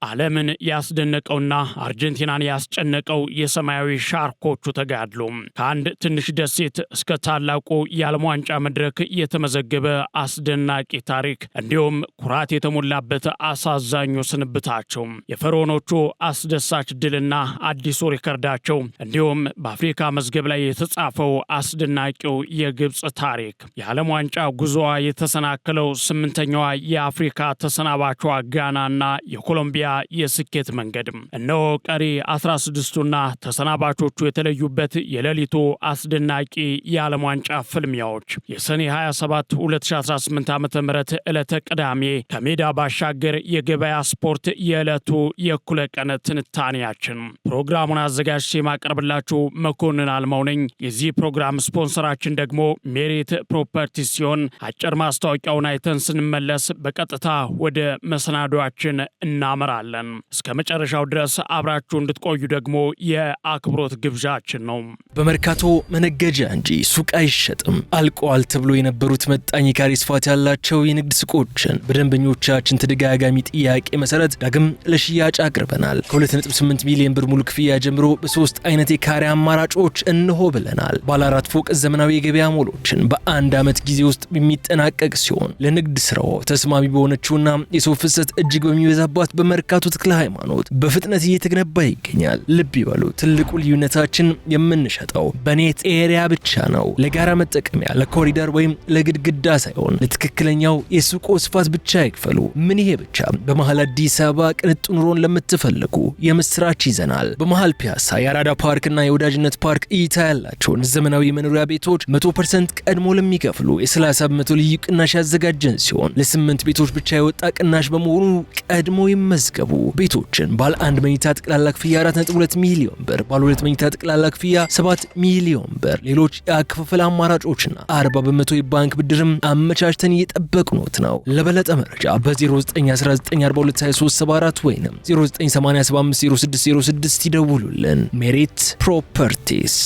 ዓለምን ያስደነቀውና አርጀንቲናን ያስጨነቀው የሰማያዊ ሻርኮቹ ተጋድሎ ከአንድ ትንሽ ደሴት እስከ ታላቁ የዓለም ዋንጫ መድረክ የተመዘገበ አስደናቂ ታሪክ እንዲሁም ኩራት የተሞላበት አሳዛኙ ስንብታቸው የፈርዖኖቹ አስደሳች ድልና አዲሱ ሪከርዳቸው እንዲሁም በአፍሪካ መዝገብ ላይ የተጻፈው አስደናቂው የግብፅ ታሪክ የዓለም ዋንጫ ጉዞዋ የተሰናከለው ስምንተኛዋ የአፍሪካ ተሰናባቿ ጋናና የኮሎምቢያ የስኬት መንገድ እነሆ ቀሪ 16ቱና ተሰናባቾቹ የተለዩበት የሌሊቱ አስደናቂ የዓለም ዋንጫ ፍልሚያዎች የሰኔ 27 2018 ዓ.ም ዕለተ ቅዳሜ ከሜዳ ባሻገር የገበያ ስፖርት የዕለቱ የእኩለ ቀን ትንታኔያችን ፕሮግራሙን አዘጋጅቼ የማቀርብላችሁ መኮንን አልማው ነኝ። የዚህ ፕሮግራም ስፖንሰራችን ደግሞ ሜሪት ፕሮፐርቲስ ሲሆን አጭር ማስታወቂያውን አይተን ስንመለስ በቀጥታ ወደ መሰናዶአችን እናመራለን። እስከ መጨረሻው ድረስ አብራችሁ እንድትቆዩ ደግሞ የአክብሮት ግብዣችን ነው። በመርካቶ መነገጃ እንጂ ሱቅ አይሸጥም። አልቋል ተብሎ የነበሩት መጣኝ ካሬ ስፋት ያላቸው የንግድ ሱቆችን በደንበኞቻችን ተደጋጋሚ ጥያቄ መሰረት ዳግም ለሽያጭ አቅርበናል። ከ2.8 ሚሊዮን ብር ሙሉ ክፍያ ጀምሮ በሶስት አይነት የካሬ አማራጮች እንሆ ብለናል። ባለ 4 ፎቅ ዘመናዊ የገበያ ሞሎችን በአንድ ዓመት ጊዜ ውስጥ የሚጠናቀቅ ሲሆን ለንግድ ስራው ተስማሚ በሆነችውና የሰው ፍሰት እጅግ በሚበዛባት በመርካቶ ተክለ ሃይማኖት በፍጥነት እየተገነባ ይገኛል። ልብ ይበሉ፣ ትልቁ ልዩነታችን የምንሸጠው በኔት ኤሪያ ብቻ ነው። ለጋራ መጠቀሚያ፣ ለኮሪደር ወይም ለግድግዳ ሳይሆን ለትክክለኛው የሱቆ ስፋት ብቻ ይክፈሉ። ምን ይሄ ብቻ! በመሃል አዲስ አበባ ቅንጡ ኑሮን ለምትፈልጉ የምስራች ይዘናል። በመሃል ፒያሳ የአራዳ ፓርክና የወዳጅነት ፓርክ እይታ ያላቸውን ዘመናዊ መኖሪያ ቤቶች 100% ቀድሞ ለሚከፍሉ የ30 በመቶ ልዩ ቅናሽ ያዘጋጀን ሲሆን ለ8 ቤቶች ብቻ የወጣ ቅናሽ በመሆኑ ቀድሞ ይመዝገቡ። ቤቶችን ባለ 1 መኝታ ጥቅላላ ክፍያ 4.2 ሚሊዮን ብር፣ ባለ 2 መኝታ ጥቅላላ ክፍያ 7 ሚሊዮን ብር፣ ሌሎች የአከፋፈል አማራጮችና 40 በመቶ የባንክ ብድርም አመቻችተን እየጠበቅኖት ነው። ለበለጠ መረጃ በ0919422374 ወይንም 0987500606 ይደውሉልን። ሜሪት ፕሮፐርቲስ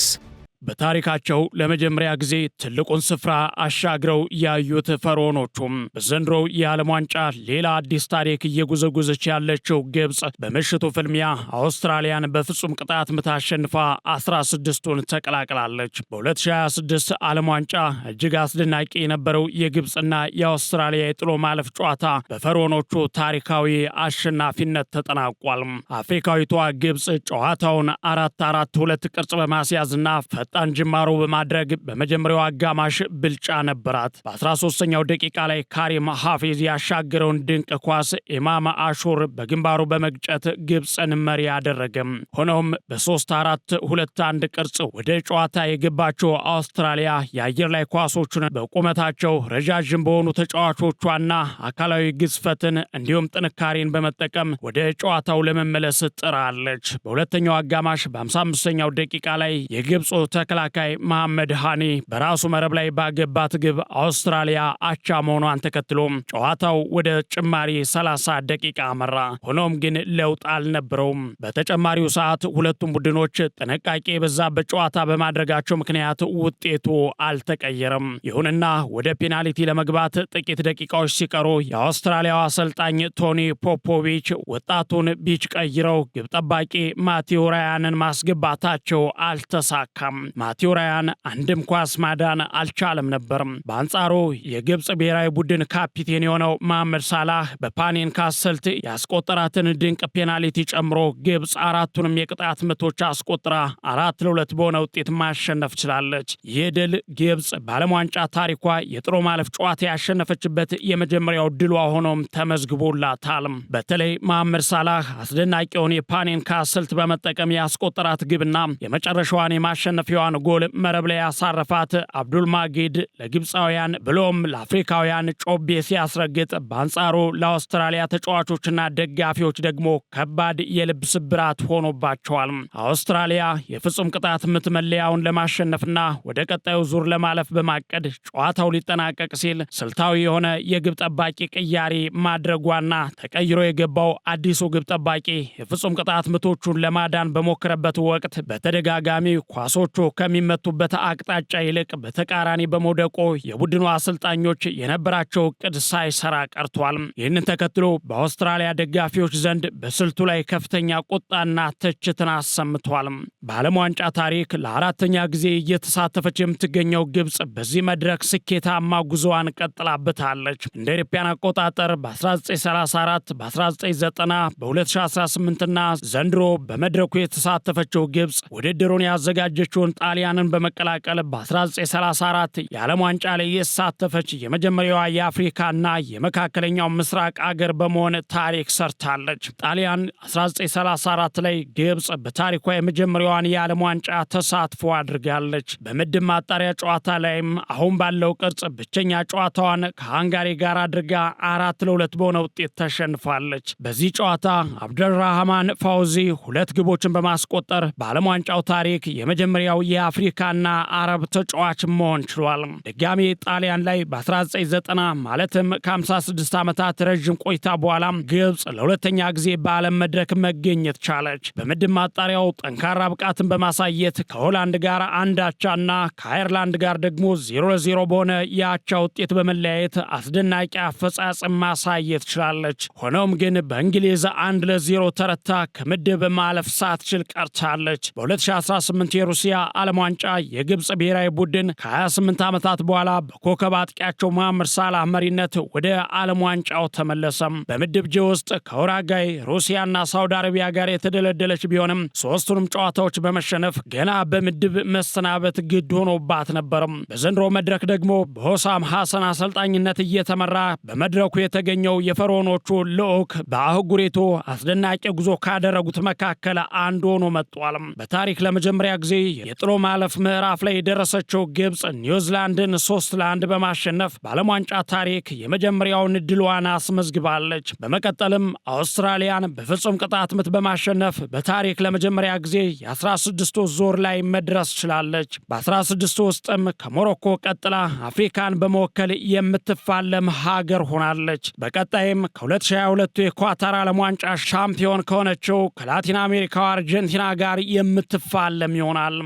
በታሪካቸው ለመጀመሪያ ጊዜ ትልቁን ስፍራ አሻግረው ያዩት ፈርዖኖቹም በዘንድሮው የዓለም ዋንጫ ሌላ አዲስ ታሪክ እየጉዘጉዘች ያለችው ግብፅ በምሽቱ ፍልሚያ አውስትራሊያን በፍጹም ቅጣት ምት አሸንፋ 16ቱን ተቀላቅላለች። በ2026 ዓለም ዋንጫ እጅግ አስደናቂ የነበረው የግብፅና የአውስትራሊያ የጥሎ ማለፍ ጨዋታ በፈርዖኖቹ ታሪካዊ አሸናፊነት ተጠናቋል። አፍሪካዊቷ ግብፅ ጨዋታውን 4-4-2 ቅርጽ በማስያዝና ፈጣን ጅማሮ በማድረግ በመጀመሪያው አጋማሽ ብልጫ ነበራት። በ13ኛው ደቂቃ ላይ ካሪም ሐፊዝ ያሻገረውን ድንቅ ኳስ ኢማም አሹር በግንባሩ በመግጨት ግብፅን መሪ አደረገም። ሆኖም በ3-4-2-1 ቅርጽ ወደ ጨዋታ የገባቸው አውስትራሊያ የአየር ላይ ኳሶቹን በቁመታቸው ረዣዥም በሆኑ ተጫዋቾቿና አካላዊ ግዝፈትን እንዲሁም ጥንካሬን በመጠቀም ወደ ጨዋታው ለመመለስ ጥራለች። በሁለተኛው አጋማሽ በ55ኛው ደቂቃ ላይ የግብፁ ተከላካይ መሐመድ ሃኒ በራሱ መረብ ላይ ባገባት ግብ አውስትራሊያ አቻ መሆኗን ተከትሎ ጨዋታው ወደ ጭማሪ 30 ደቂቃ አመራ። ሆኖም ግን ለውጥ አልነበረውም። በተጨማሪው ሰዓት ሁለቱም ቡድኖች ጥንቃቄ የበዛበት ጨዋታ በማድረጋቸው ምክንያት ውጤቱ አልተቀየረም። ይሁንና ወደ ፔናልቲ ለመግባት ጥቂት ደቂቃዎች ሲቀሩ የአውስትራሊያው አሰልጣኝ ቶኒ ፖፖቪች ወጣቱን ቢች ቀይረው ግብ ጠባቂ ማቴዎ ራያንን ማስገባታቸው አልተሳካም። ማቴዎ ራያን አንድም ኳስ ማዳን አልቻለም ነበር። በአንጻሩ የግብፅ ብሔራዊ ቡድን ካፒቴን የሆነው መሐመድ ሳላህ በፓኒን ካሰልት ያስቆጠራትን ድንቅ ፔናልቲ ጨምሮ ግብፅ አራቱንም የቅጣት ምቶች አስቆጥራ 4-2 በሆነ ውጤት ማሸነፍ ችላለች። ይህ ድል ግብፅ በዓለም ዋንጫ ታሪኳ የጥሎ ማለፍ ጨዋታ ያሸነፈችበት የመጀመሪያው ድሏ ሆኖም ተመዝግቦላታል። በተለይ መሐመድ ሳላህ አስደናቂውን የፓኒን ካሰልት በመጠቀም ያስቆጠራት ግብና የመጨረሻዋን የማሸነፊያዋን ጎል መረብ ላይ ያሳረፋት አብዱል ማጊድ ለግብፃውያን ብሎም ለአፍሪካውያን ጮቤ ሲያስረግጥ፣ በአንጻሩ ለአውስትራሊያ ተጫዋቾችና ደጋፊዎች ደግሞ ከባድ የልብ ስብራት ሆኖባቸዋል። አውስትራሊያ የፍጹም ቅጣት ምት መለያውን ለማሸነፍና ወደ ቀጣዩ ዙር ለማለፍ በማቀድ ጨዋታው ሊጠናቀቅ ሲል ስልታዊ የሆነ የግብ ጠባቂ ቅያሪ ማድረጓና ተቀይሮ የገባው አዲሱ ግብ ጠባቂ የፍጹም ቅጣት ምቶቹን ለማዳን በሞከረበት ወቅት በተደጋጋሚ ኳሶቹ ከሚመቱበት አቅጣጫ ይልቅ በተቃራኒ በመውደቆ የቡድኑ አሰልጣኞች የነበራቸው እቅድ ሳይሰራ ቀርቷል። ይህንን ተከትሎ በአውስትራሊያ ደጋፊዎች ዘንድ በስልቱ ላይ ከፍተኛ ቁጣና ትችትን አሰምቷል። በዓለም ዋንጫ ታሪክ ለአራተኛ ጊዜ እየተሳተፈች የምትገኘው ግብፅ በዚህ መድረክ ስኬታማ ጉዞዋን ቀጥላበታለች። እንደ አውሮፓውያን አቆጣጠር በ1934፣ በ1990፣ በ2018ና ዘንድሮ በመድረኩ የተሳተፈችው ግብፅ ውድድሩን ያዘጋጀችውን ጣሊያንን በመቀላቀል በ1934 የዓለም ዋንጫ ላይ የተሳተፈች የመጀመሪያዋ የአፍሪካና የመካከለኛው ምስራቅ አገር በመሆን ታሪክ ሰርታለች። ጣሊያን 1934 ላይ ግብፅ በታሪኳ የመጀመሪያዋን የዓለም ዋንጫ ተሳትፎ አድርጋለች። በምድብ ማጣሪያ ጨዋታ ላይም አሁን ባለው ቅርጽ ብቸኛ ጨዋታዋን ከሃንጋሪ ጋር አድርጋ 4-2 በሆነ ውጤት ተሸንፋለች። በዚህ ጨዋታ አብደልራህማን ፋውዚ 2 ግቦችን በማስቆጠር በዓለም ዋንጫው ታሪክ የመጀመሪያው የአፍሪካና አረብ ተጫዋች መሆን ችሏል። ድጋሜ ጣሊያን ላይ በ1990 ማለትም ከ56 ዓመታት ረዥም ቆይታ በኋላ ግብፅ ለሁለተኛ ጊዜ በዓለም መድረክ መገኘት ቻለች። በምድብ ማጣሪያው ጠንካራ ብቃትን በማሳየት ከሆላንድ ጋር አንድ አቻና ከአየርላንድ ጋር ደግሞ 0-0 በሆነ የአቻ ውጤት በመለያየት አስደናቂ አፈጻጸም ማሳየት ችላለች። ሆኖም ግን በእንግሊዝ 1-0 ተረታ ከምድብ ማለፍ ሳትችል ቀርታለች። በ2018 የሩሲያ ዓለም ዋንጫ የግብፅ ብሔራዊ ቡድን ከ28 ዓመታት በኋላ በኮከብ አጥቂያቸው መሐመድ ሳላህ መሪነት ወደ ዓለም ዋንጫው ተመለሰም። በምድብ ጄ ውስጥ ከኡራጋይ፣ ሩሲያና ሳውዲ አረቢያ ጋር የተደለደለች ቢሆንም ሶስቱንም ጨዋታዎች በመሸነፍ ገና በምድብ መሰናበት ግድ ሆኖባት ነበርም። በዘንድሮ መድረክ ደግሞ በሆሳም ሐሰን አሰልጣኝነት እየተመራ በመድረኩ የተገኘው የፈርዖኖቹ ልዑክ በአህጉሪቱ አስደናቂ ጉዞ ካደረጉት መካከል አንዱ ሆኖ መጥቷል። በታሪክ ለመጀመሪያ ጊዜ የጥሎ ማለፍ ምዕራፍ ላይ የደረሰችው ግብፅ ኒውዚላንድን 3-1 በማሸነፍ በዓለም ዋንጫ ታሪክ የመጀመሪያውን ድሏን አስመዝግባለች። በመቀጠልም አውስትራሊያን በፍጹም ቅጣት ምት በማሸነፍ በታሪክ ለመጀመሪያ ጊዜ የ16 ዙር ላይ መድረስ ችላለች። በ16 ውስጥም ከሞሮኮ ቀጥላ አፍሪካን በመወከል የምትፋለም ሀገር ሆናለች። በቀጣይም ከ2022 የኳታር ዓለም ዋንጫ ሻምፒዮን ከሆነችው ከላቲን አሜሪካው አርጀንቲና ጋር የምትፋለም ይሆናል።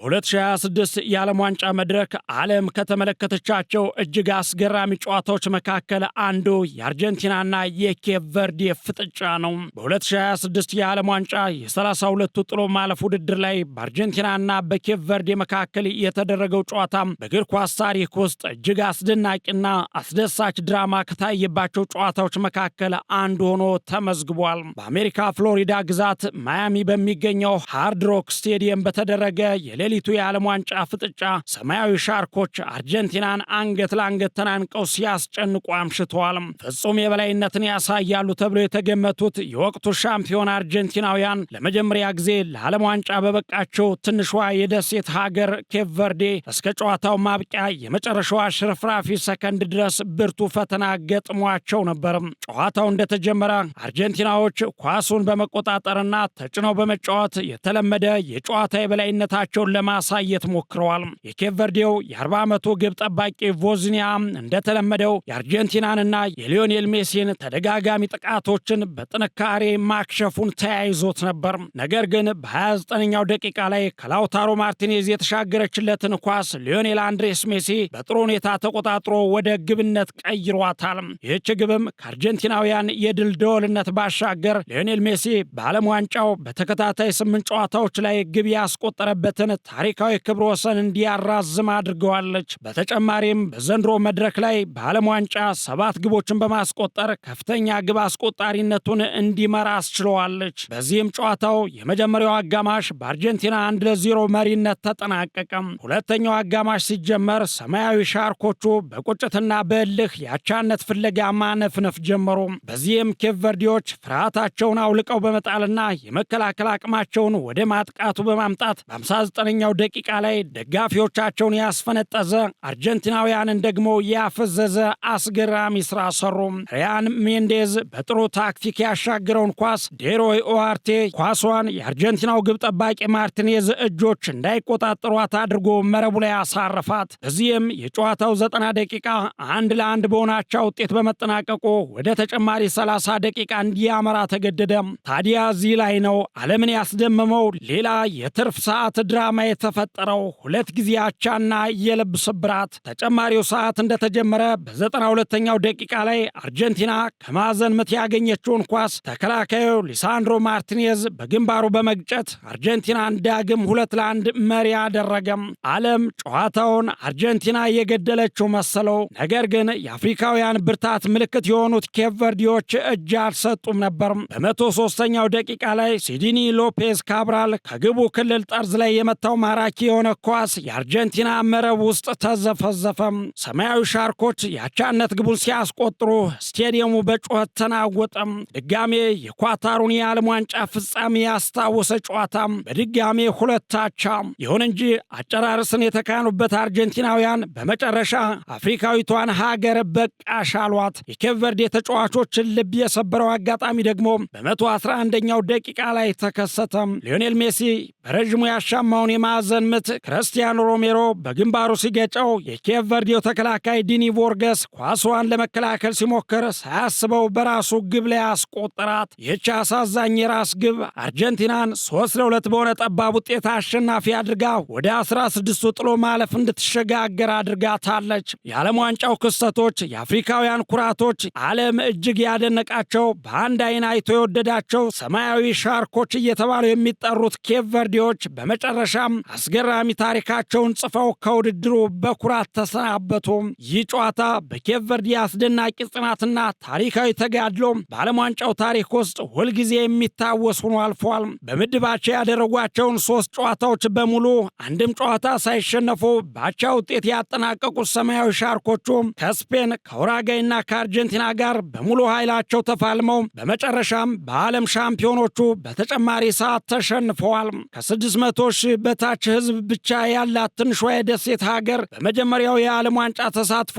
በ2026 የዓለም ዋንጫ መድረክ ዓለም ከተመለከተቻቸው እጅግ አስገራሚ ጨዋታዎች መካከል አንዱ የአርጀንቲናና የኬፕ ቨርዴ ፍጥጫ ነው። በ2026 የዓለም ዋንጫ የ32ቱ ጥሎ ማለፍ ውድድር ላይ በአርጀንቲናና በኬፕ ቨርዴ መካከል የተደረገው ጨዋታ በእግር ኳስ ታሪክ ውስጥ እጅግ አስደናቂና አስደሳች ድራማ ከታየባቸው ጨዋታዎች መካከል አንዱ ሆኖ ተመዝግቧል። በአሜሪካ ፍሎሪዳ ግዛት ማያሚ በሚገኘው ሃርድ ሮክ ስቴዲየም በተደረገ የሌሊቱ የዓለም ዋንጫ ፍጥጫ ሰማያዊ ሻርኮች አርጀንቲናን አንገት ለአንገት ተናንቀው ሲያስጨንቁ አምሽተዋል። ፍጹም የበላይነትን ያሳያሉ ተብሎ የተገመቱት የወቅቱ ሻምፒዮን አርጀንቲናውያን ለመጀመሪያ ጊዜ ለዓለም ዋንጫ በበቃቸው ትንሿ የደሴት ሀገር ኬፕ ቨርዴ እስከ ጨዋታው ማብቂያ የመጨረሻዋ ሽርፍራፊ ሰከንድ ድረስ ብርቱ ፈተና ገጥሟቸው ነበር። ጨዋታው እንደተጀመረ አርጀንቲናዎች ኳሱን በመቆጣጠርና ተጭነው በመጫወት የተለመደ የጨዋታ የበላይነታቸውን ለማሳየት ሞክረዋል። የኬፕ ቨርዴው የ40 ዓመቱ ግብ ጠባቂ ቮዝኒያ እንደተለመደው የአርጀንቲናንና የሊዮኔል ሜሲን ተደጋጋሚ ጥቃቶችን በጥንካሬ ማክሸፉን ተያይዞት ነበር። ነገር ግን በ29ኛው ደቂቃ ላይ ከላውታሮ ማርቲኔዝ የተሻገረችለትን ኳስ ሊዮኔል አንድሬስ ሜሲ በጥሩ ሁኔታ ተቆጣጥሮ ወደ ግብነት ቀይሯታል። ይህች ግብም ከአርጀንቲናውያን የድል ደወልነት ባሻገር ሊዮኔል ሜሲ በዓለም ዋንጫው በተከታታይ 8 ጨዋታዎች ላይ ግብ ያስቆጠረበትን ታሪካዊ ክብረ ወሰን እንዲያራዝም አድርገዋለች። በተጨማሪም በዘንድሮ መድረክ ላይ በዓለም ዋንጫ 7 ግቦችን በማስቆጠር ከፍተኛ ግብ አስቆጣሪነቱን እንዲመራ አስችለዋለች። በዚህም ጨዋታው የመጀመሪያው አጋማሽ በአርጀንቲና 1-0 መሪነት ተጠናቀቀ። ሁለተኛው አጋማሽ ሲጀመር ሰማያዊ ሻርኮቹ በቁጭትና በእልህ የአቻነት ፍለጋ ማነፍነፍ ጀመሩ። በዚህም ኬፕ ቨርዴዎች ፍርሃታቸውን አውልቀው በመጣልና የመከላከል አቅማቸውን ወደ ማጥቃቱ በማምጣት በ59 በ62ኛው ደቂቃ ላይ ደጋፊዎቻቸውን ያስፈነጠዘ አርጀንቲናውያንን ደግሞ ያፈዘዘ አስገራሚ ስራ ሰሩ። ሪያን ሜንዴዝ በጥሩ ታክቲክ ያሻገረውን ኳስ ዴሮይ ኦአርቴ ኳሷን የአርጀንቲናው ግብ ጠባቂ ማርቲኔዝ እጆች እንዳይቆጣጠሯት አድርጎ መረቡ ላይ አሳረፋት። በዚህም የጨዋታው 90 ደቂቃ 1-1 በሆናቻ ውጤት በመጠናቀቁ ወደ ተጨማሪ 30 ደቂቃ እንዲያመራ ተገደደ። ታዲያ እዚህ ላይ ነው ዓለምን ያስደመመው ሌላ የትርፍ ሰዓት ድራማ የተፈጠረው። ሁለት ጊዜ አቻና የልብ ስብራት። ተጨማሪው ሰዓት እንደተጀመረ በ92ኛው ደቂቃ ላይ አርጀንቲና ከማዕዘን ምት ያገኘችውን ኳስ ተከላካዩ ሊሳንድሮ ማርቲኔዝ በግንባሩ በመግጨት አርጀንቲናን ዳግም 2-1 መሪ አደረገም። ዓለም ጨዋታውን አርጀንቲና የገደለችው መሰለው። ነገር ግን የአፍሪካውያን ብርታት ምልክት የሆኑት ኬፕ ቨርዲዎች እጅ አልሰጡም ነበር። በ103ኛው ደቂቃ ላይ ሲዲኒ ሎፔዝ ካብራል ከግቡ ክልል ጠርዝ ላይ የመታው ማራኪ የሆነ ኳስ የአርጀንቲና መረብ ውስጥ ተዘፈዘፈም። ሰማያዊ ሻርኮች የአቻነት ግቡን ሲያስቆጥሩ ስቴዲየሙ በጩኸት ተናወጠም። ድጋሜ የኳታሩን የዓለም ዋንጫ ፍጻሜ ያስታወሰ ጨዋታ በድጋሜ 2-2። ይሁን እንጂ አጨራርስን የተካኑበት አርጀንቲናውያን በመጨረሻ አፍሪካዊቷን ሀገር በቃሽ አሏት። የኬፕ ቨርዴ ተጫዋቾችን ልብ የሰበረው አጋጣሚ ደግሞ በ111ኛው ደቂቃ ላይ ተከሰተ። ሊዮኔል ሜሲ በረዥሙ ያሻማውን የማዕዘን ምት ክርስቲያኖ ሮሜሮ በግንባሩ ሲገጨው የኬፕ ቨርዴው ተከላካይ ዲኒ ቮርገስ ኳሷን ለመከላከል ሲሞክር ሳያስበው በራሱ ግብ ላይ አስቆጠራት። ይህች አሳዛኝ የራስ ግብ አርጀንቲናን 3-2 በሆነ ጠባብ ውጤት አሸናፊ አድርጋ ወደ 16ቱ ጥሎ ማለፍ እንድትሸጋገር አድርጋታለች። የዓለም ዋንጫው ክስተቶች፣ የአፍሪካውያን ኩራቶች፣ ዓለም እጅግ ያደነቃቸው በአንድ አይን አይቶ የወደዳቸው ሰማያዊ ሻርኮች እየተባሉ የሚጠሩት ኬፕ ቨርዴዎች በመጨረሻም አስገራሚ ታሪካቸውን ጽፈው ከውድድሩ በኩራት ተሰናበቱ። ይህ ጨዋታ በኬፕ ቨርዴ አስደናቂ ጽናትና ታሪካዊ ተጋድሎ በዓለም ዋንጫው ታሪክ ውስጥ ሁልጊዜ የሚታወስ ሆኖ አልፏል። በምድባቸው ያደረጓቸውን 3 ጨዋታዎች በሙሉ አንድም ጨዋታ ሳይሸነፉ በአቻ ውጤት ያጠናቀቁት ሰማያዊ ሻርኮቹ ከስፔን ከኡራጋይና ከአርጀንቲና ጋር በሙሉ ኃይላቸው ተፋልመው በመጨረሻም በዓለም ሻምፒዮኖቹ በተጨማሪ ሰዓት ተሸንፈዋል። ከ600 ሺህ በታች ሕዝብ ብቻ ያላት ትንሿ የደሴት ሀገር በመጀመሪያው የዓለም ዋንጫ ተሳትፏ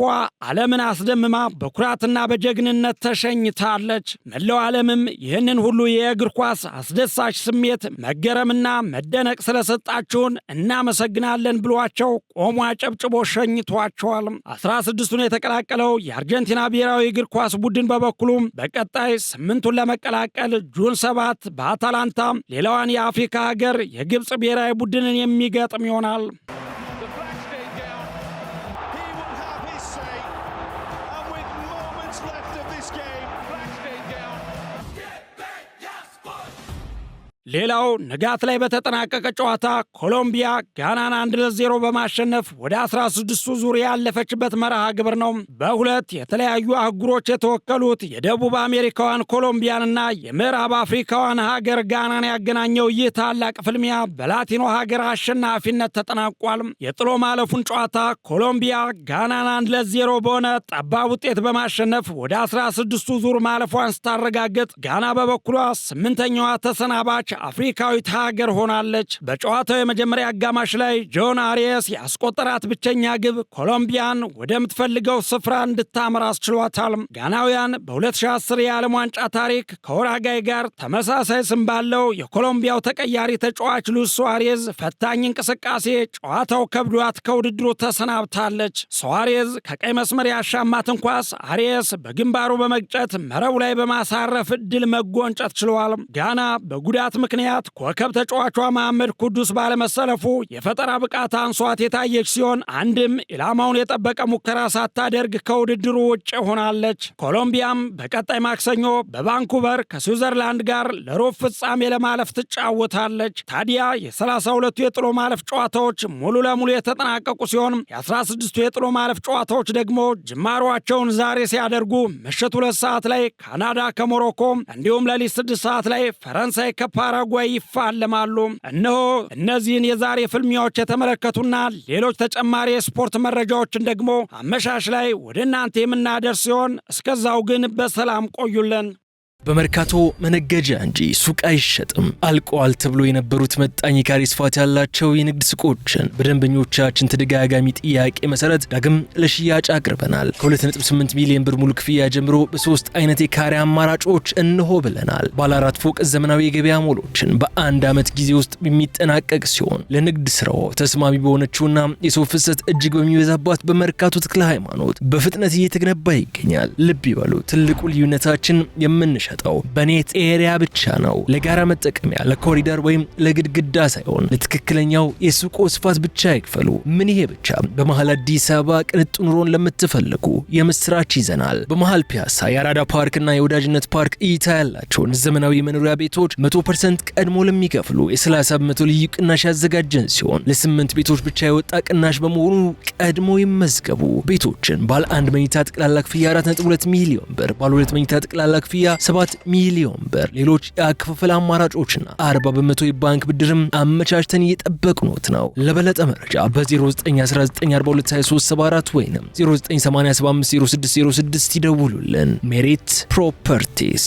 ዓለምን አስደምማ በኩራትና በጀግንነት ተሸኝታለች። መላው ዓለምም ይህንን ሁሉ የእግር ኳስ አስደሳች ስሜት መገረምና መደነቅ ስለሰጣችሁን እናመሰግናለን ብሏቸው ቆሞ አጨብጭቦ ሸኝቷቸዋል። 16ቱን የተቀላቀለው የአርጀንቲና ብሔራዊ እግር ኳስ ቡድን በበኩሉ በቀጣይ 8ቱን ለመቀላቀል ጁን 7 በአታላንታ ሌላዋን የአፍሪካ ሀገር የግብፅ ብሔራዊ ቡድንን የሚገጥም ይሆናል። ሌላው ንጋት ላይ በተጠናቀቀ ጨዋታ ኮሎምቢያ ጋናን 1-0 በማሸነፍ ወደ 16ቱ ዙር ያለፈችበት መርሃ ግብር ነው። በሁለት የተለያዩ አህጉሮች የተወከሉት የደቡብ አሜሪካዋን ኮሎምቢያንና የምዕራብ አፍሪካዋን ሀገር ጋናን ያገናኘው ይህ ታላቅ ፍልሚያ በላቲኖ ሀገር አሸናፊነት ተጠናቋል። የጥሎ ማለፉን ጨዋታ ኮሎምቢያ ጋናን 1-0 በሆነ ጠባብ ውጤት በማሸነፍ ወደ 16ቱ ዙር ማለፏን ስታረጋግጥ፣ ጋና በበኩሏ 8ኛዋ ተሰናባች አፍሪካዊት ሀገር ሆናለች። በጨዋታው የመጀመሪያ አጋማሽ ላይ ጆን አሪየስ ያስቆጠራት ብቸኛ ግብ ኮሎምቢያን ወደምትፈልገው ስፍራ እንድታመራ አስችሏታል። ጋናውያን በ2010 የዓለም ዋንጫ ታሪክ ከኡራጋይ ጋር ተመሳሳይ ስም ባለው የኮሎምቢያው ተቀያሪ ተጫዋች ሉዊስ ሱዋሬዝ ፈታኝ እንቅስቃሴ ጨዋታው ከብዷት ከውድድሩ ተሰናብታለች። ሱዋሬዝ ከቀይ መስመር ያሻማትን ኳስ አሪየስ በግንባሩ በመግጨት መረቡ ላይ በማሳረፍ ድል መጎንጨት ችሏል። ጋና በጉዳት ምክንያት ኮከብ ተጫዋቿ መሐመድ ኩዱስ ባለመሰለፉ የፈጠራ ብቃት አንሷት የታየች ሲሆን አንድም ኢላማውን የጠበቀ ሙከራ ሳታደርግ ከውድድሩ ውጭ ሆናለች። ኮሎምቢያም በቀጣይ ማክሰኞ በቫንኩቨር ከስዊዘርላንድ ጋር ለሩብ ፍጻሜ ለማለፍ ትጫወታለች። ታዲያ የ32ቱ የጥሎ ማለፍ ጨዋታዎች ሙሉ ለሙሉ የተጠናቀቁ ሲሆን የ16ቱ የጥሎ ማለፍ ጨዋታዎች ደግሞ ጅማሯቸውን ዛሬ ሲያደርጉ ምሽት 2 ሰዓት ላይ ካናዳ ከሞሮኮ እንዲሁም ሌሊት 6 ሰዓት ላይ ፈረንሳይ ከፓራጓይ ይፋለማሉ። እነሆ እነዚህን የዛሬ ፍልሚያዎች የተመለከቱና ሌሎች ተጨማሪ የስፖርት መረጃዎችን ደግሞ አመሻሽ ላይ ወደ እናንተ የምናደርስ ሲሆን እስከዛው ግን በሰላም ቆዩልን። በመርካቶ መነገጃ እንጂ ሱቅ አይሸጥም። አልቀዋል ተብሎ የነበሩት መጣኝ ካሬ ስፋት ያላቸው የንግድ ሱቆችን በደንበኞቻችን ተደጋጋሚ ጥያቄ መሰረት ዳግም ለሽያጭ አቅርበናል። ከ2.8 ሚሊዮን ብር ሙሉ ክፍያ ጀምሮ በ3 አይነት የካሬ አማራጮች እንሆ ብለናል። ባለ 4 ፎቅ ዘመናዊ የገበያ ሞሎችን በአንድ ዓመት ጊዜ ውስጥ የሚጠናቀቅ ሲሆን ለንግድ ስራው ተስማሚ በሆነችውና የሰው ፍሰት እጅግ በሚበዛባት በመርካቶ ተክለ ሃይማኖት በፍጥነት እየተገነባ ይገኛል። ልብ ይበሉ፣ ትልቁ ልዩነታችን የምንሸጠው በኔት ኤሪያ ብቻ ነው። ለጋራ መጠቀሚያ፣ ለኮሪደር ወይም ለግድግዳ ሳይሆን ለትክክለኛው የሱቆ ስፋት ብቻ ይክፈሉ። ምን ይሄ ብቻ! በመሃል አዲስ አበባ ቅንጡ ኑሮን ለምትፈልጉ የምስራች ይዘናል። በመሃል ፒያሳ የአራዳ ፓርክና የወዳጅነት ፓርክ እይታ ያላቸውን ዘመናዊ መኖሪያ ቤቶች 100% ቀድሞ ለሚከፍሉ የ30 በመቶ ልዩ ቅናሽ ያዘጋጀን ሲሆን ለ8 ቤቶች ብቻ የወጣ ቅናሽ በመሆኑ ቀድሞ ይመዝገቡ። ቤቶችን ባለ 1 መኝታ ጠቅላላ ክፍያ 4.2 ሚሊዮን ብር፣ ባለ 2 መኝታ ጠቅላላ ክፍያ 7 ሚሊዮን ብር፣ ሌሎች የአከፋፈል አማራጮችና 40 በመቶ የባንክ ብድርም አመቻችተን እየጠበቅኖት ነው። ለበለጠ መረጃ በ0919422374 ወይም 0987506006 ይደውሉልን። ሜሪት ፕሮፐርቲስ